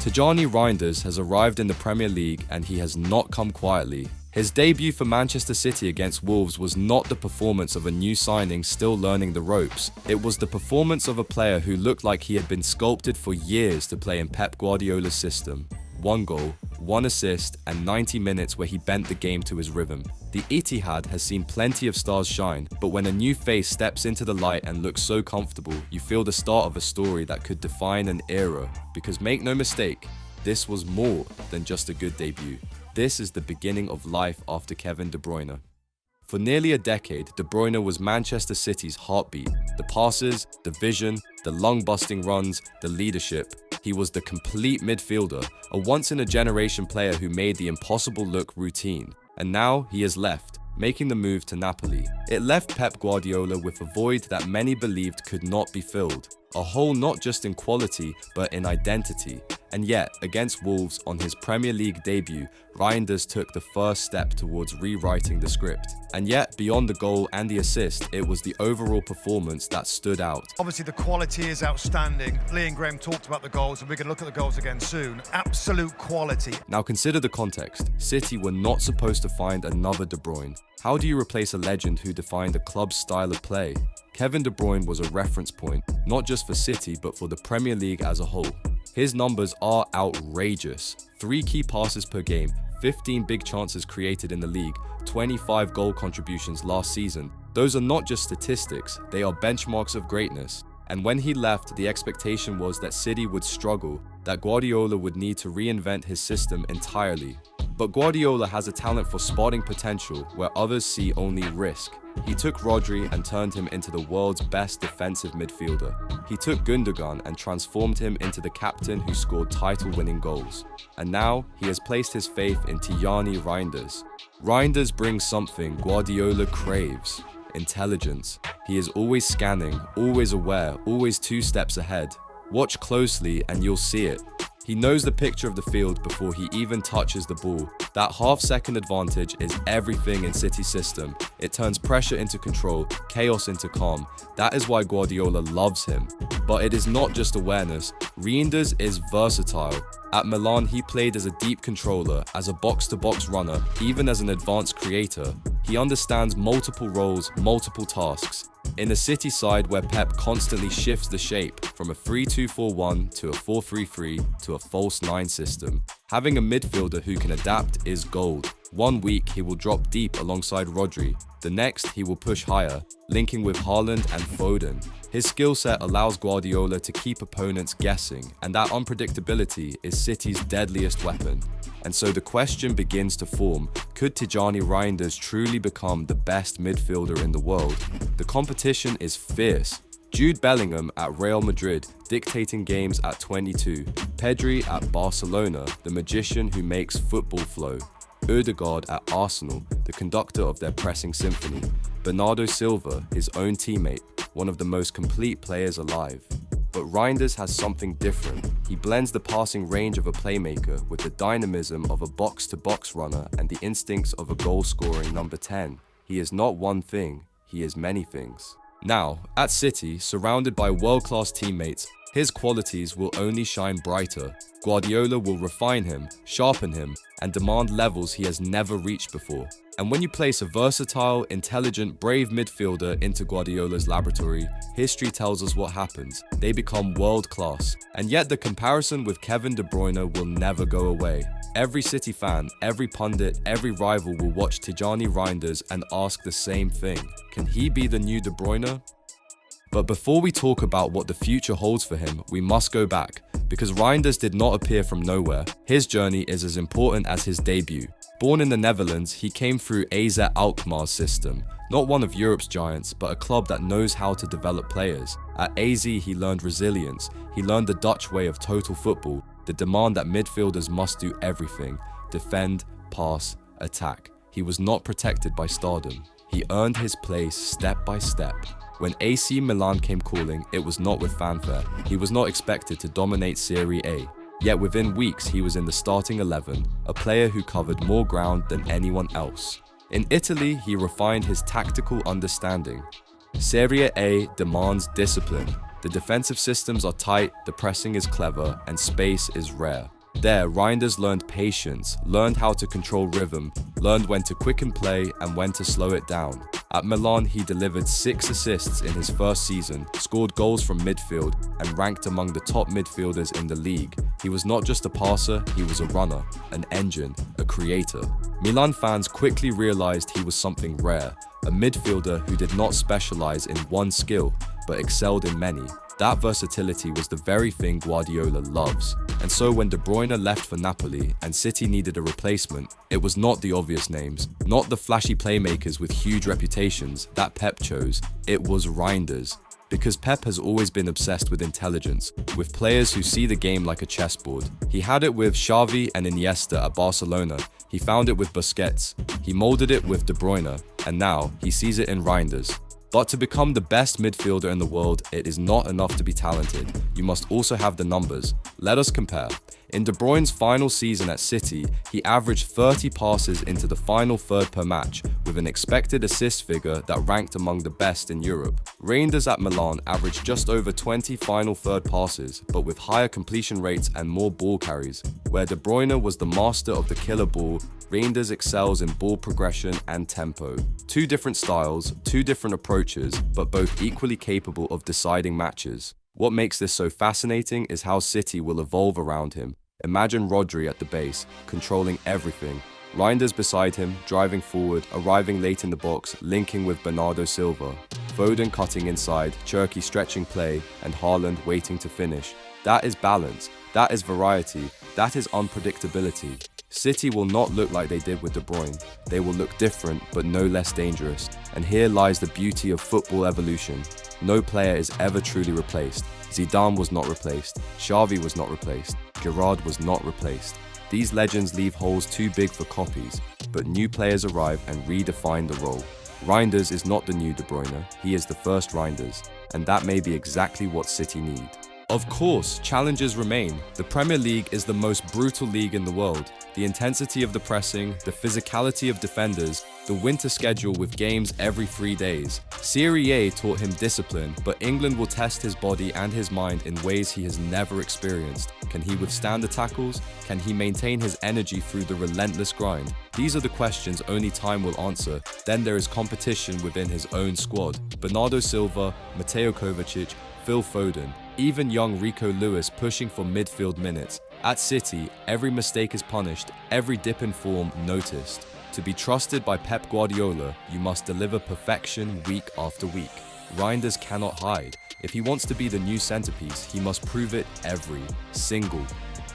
Tijjani Reijnders has arrived in the Premier League and he has not come quietly. His debut for Manchester City against Wolves was not the performance of a new signing still learning the ropes. It was the performance of a player who looked like he had been sculpted for years to play in Pep Guardiola's system. 1 goal, 1 assist, and 90 minutes where he bent the game to his rhythm. The Etihad has seen plenty of stars shine, but when a new face steps into the light and looks so comfortable, you feel the start of a story that could define an era. Because make no mistake, this was more than just a good debut. This is the beginning of life after Kevin De Bruyne. For nearly a decade, De Bruyne was Manchester City's heartbeat. The passes, the vision, the lung-busting runs, the leadership. He was the complete midfielder, a once-in-a-generation player who made the impossible look routine. And now he has left, making the move to Napoli. It left Pep Guardiola with a void that many believed could not be filled. A hole not just in quality, but in identity. And yet, against Wolves on his Premier League debut, Reijnders took the first step towards rewriting the script. And yet, beyond the goal and the assist, it was the overall performance that stood out. Obviously, the quality is outstanding. Lee and Graham talked about the goals, and we're going to look at the goals again soon. Absolute quality. Now consider the context. City were not supposed to find another De Bruyne. How do you replace a legend who defined a club's style of play? Kevin De Bruyne was a reference point, not just for City, but for the Premier League as a whole. His numbers are outrageous. 3 key passes per game, 15 big chances created in the league, 25 goal contributions last season. Those are not just statistics, they are benchmarks of greatness. And when he left, the expectation was that City would struggle, that Guardiola would need to reinvent his system entirely. But Guardiola has a talent for spotting potential where others see only risk. He took Rodri and turned him into the world's best defensive midfielder. He took Gundogan and transformed him into the captain who scored title-winning goals. And now, he has placed his faith in Tijjani Reijnders. Reijnders brings something Guardiola craves: intelligence. He is always scanning, always aware, always 2 steps ahead. Watch closely and you'll see it. He knows the picture of the field before he even touches the ball. That half-second advantage is everything in City's system. It turns pressure into control, chaos into calm. That is why Guardiola loves him. But it is not just awareness. Reijnders is versatile. At Milan, he played as a deep controller, as a box-to-box runner, even as an advanced creator. He understands multiple roles, multiple tasks. In a City side where Pep constantly shifts the shape from a 3-2-4-1 to a 4-3-3 to a false 9 system, having a midfielder who can adapt is gold. One week he will drop deep alongside Rodri, the next he will push higher, linking with Haaland and Foden. His skill set allows Guardiola to keep opponents guessing, and that unpredictability is City's deadliest weapon. And so the question begins to form: could Tijjani Reijnders truly become the best midfielder in the world? The competition is fierce. Jude Bellingham at Real Madrid, dictating games at 22. Pedri at Barcelona, the magician who makes football flow. Ødegaard at Arsenal, the conductor of their pressing symphony. Bernardo Silva, his own teammate, one of the most complete players alive. But Reijnders has something different. He blends the passing range of a playmaker with the dynamism of a box-to-box runner and the instincts of a goal-scoring number 10. He is not one thing, he is many things. Now, at City, surrounded by world-class teammates, his qualities will only shine brighter. Guardiola will refine him, sharpen him, and demand levels he has never reached before. And when you place a versatile, intelligent, brave midfielder into Guardiola's laboratory, history tells us what happens. They become world-class. And yet the comparison with Kevin De Bruyne will never go away. Every City fan, every pundit, every rival will watch Tijjani Reijnders and ask the same thing: can he be the new De Bruyne? But before we talk about what the future holds for him, we must go back, because Reijnders did not appear from nowhere. His journey is as important as his debut. Born in the Netherlands, he came through AZ Alkmaar's system, not one of Europe's giants, but a club that knows how to develop players. At AZ, he learned resilience. He learned the Dutch way of total football, the demand that midfielders must do everything: defend, pass, attack. He was not protected by stardom. He earned his place step by step. When AC Milan came calling, it was not with fanfare. He was not expected to dominate Serie A. Yet within weeks, he was in the starting 11, a player who covered more ground than anyone else. In Italy, he refined his tactical understanding. Serie A demands discipline. The defensive systems are tight, the pressing is clever, and space is rare. There, Reijnders learned patience, learned how to control rhythm, learned when to quicken play and when to slow it down. At Milan, he delivered 6 assists in his first season, scored goals from midfield, and ranked among the top midfielders in the league. He was not just a passer, he was a runner, an engine, a creator. Milan fans quickly realized he was something rare, a midfielder who did not specialize in one skill, but excelled in many. That versatility was the very thing Guardiola loves. And so when De Bruyne left for Napoli and City needed a replacement, it was not the obvious names, not the flashy playmakers with huge reputations that Pep chose, it was Reijnders. Because Pep has always been obsessed with intelligence, with players who see the game like a chessboard. He had it with Xavi and Iniesta at Barcelona, he found it with Busquets, he molded it with De Bruyne, and now he sees it in Reijnders. But to become the best midfielder in the world, it is not enough to be talented. You must also have the numbers. Let us compare. In De Bruyne's final season at City, he averaged 30 passes into the final third per match, with an expected assist figure that ranked among the best in Europe. Reijnders at Milan averaged just over 20 final third passes, but with higher completion rates and more ball carries. Where De Bruyne was the master of the killer ball, Reijnders excels in ball progression and tempo. 2 different styles, 2 different approaches, but both equally capable of deciding matches. What makes this so fascinating is how City will evolve around him. Imagine Rodri at the base, controlling everything. Reijnders beside him, driving forward, arriving late in the box, linking with Bernardo Silva. Foden cutting inside, Cherki stretching play, and Haaland waiting to finish. That is balance, that is variety, that is unpredictability. City will not look like they did with De Bruyne. They will look different, but no less dangerous. And here lies the beauty of football evolution. No player is ever truly replaced. Zidane was not replaced. Xavi was not replaced. Gerrard was not replaced. These legends leave holes too big for copies, but new players arrive and redefine the role. Reijnders is not the new De Bruyne, he is the first Reijnders, and that may be exactly what City need. Of course, challenges remain. The Premier League is the most brutal league in the world. The intensity of the pressing, the physicality of defenders, the winter schedule with games every 3 days. Serie A taught him discipline, but England will test his body and his mind in ways he has never experienced. Can he withstand the tackles? Can he maintain his energy through the relentless grind? These are the questions only time will answer. Then there is competition within his own squad. Bernardo Silva, Mateo Kovacic, Phil Foden, even young Rico Lewis pushing for midfield minutes. At City, every mistake is punished, every dip in form noticed. To be trusted by Pep Guardiola, you must deliver perfection week after week. Reijnders cannot hide. If he wants to be the new centerpiece, he must prove it every single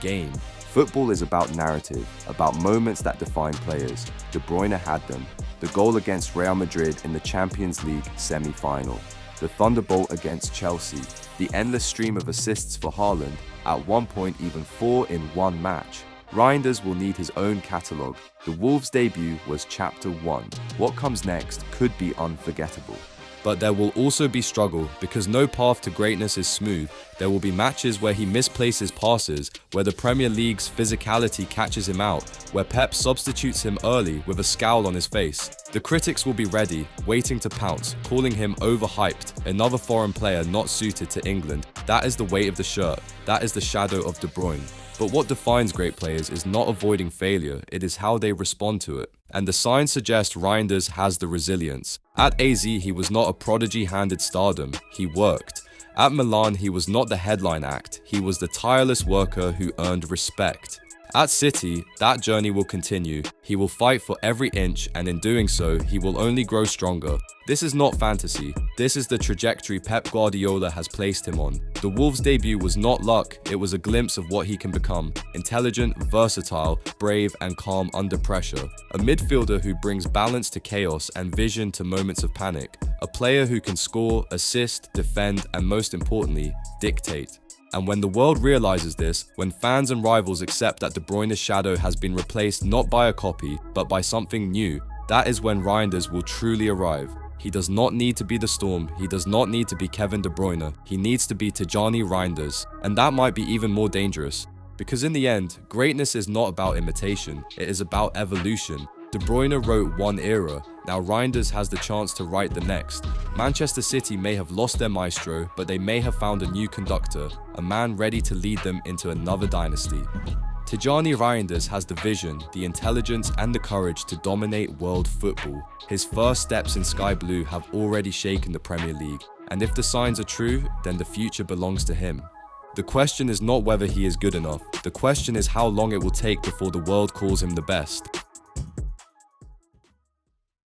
game. Football is about narrative, about moments that define players. De Bruyne had them. The goal against Real Madrid in the Champions League semi-final. The thunderbolt against Chelsea, the endless stream of assists for Haaland, at one point even 4 in one match. Reijnders will need his own catalogue. The Wolves debut was chapter 1. What comes next could be unforgettable. But there will also be struggle, because no path to greatness is smooth. There will be matches where he misplaces passes, where the Premier League's physicality catches him out, where Pep substitutes him early with a scowl on his face. The critics will be ready, waiting to pounce, calling him overhyped, another foreign player not suited to England. That is the weight of the shirt, that is the shadow of De Bruyne. But what defines great players is not avoiding failure, it is how they respond to it. And the signs suggest Reijnders has the resilience. At AZ, he was not a prodigy-handed stardom, he worked. At Milan, he was not the headline act, he was the tireless worker who earned respect. At City, that journey will continue. He will fight for every inch, and in doing so, he will only grow stronger. This is not fantasy. This is the trajectory Pep Guardiola has placed him on. The Wolves debut was not luck, it was a glimpse of what he can become. Intelligent, versatile, brave, and calm under pressure. A midfielder who brings balance to chaos and vision to moments of panic. A player who can score, assist, defend, and most importantly, dictate. And when the world realizes this, when fans and rivals accept that De Bruyne's shadow has been replaced not by a copy, but by something new, that is when Reijnders will truly arrive. He does not need to be the Storm, he does not need to be Kevin De Bruyne, he needs to be Tijjani Reijnders, and that might be even more dangerous. Because in the end, greatness is not about imitation, it is about evolution. De Bruyne wrote one era, now Reijnders has the chance to write the next. Manchester City may have lost their maestro, but they may have found a new conductor, a man ready to lead them into another dynasty. Tijjani Reijnders has the vision, the intelligence and the courage to dominate world football. His first steps in Sky Blue have already shaken the Premier League, and if the signs are true, then the future belongs to him. The question is not whether he is good enough, the question is how long it will take before the world calls him the best.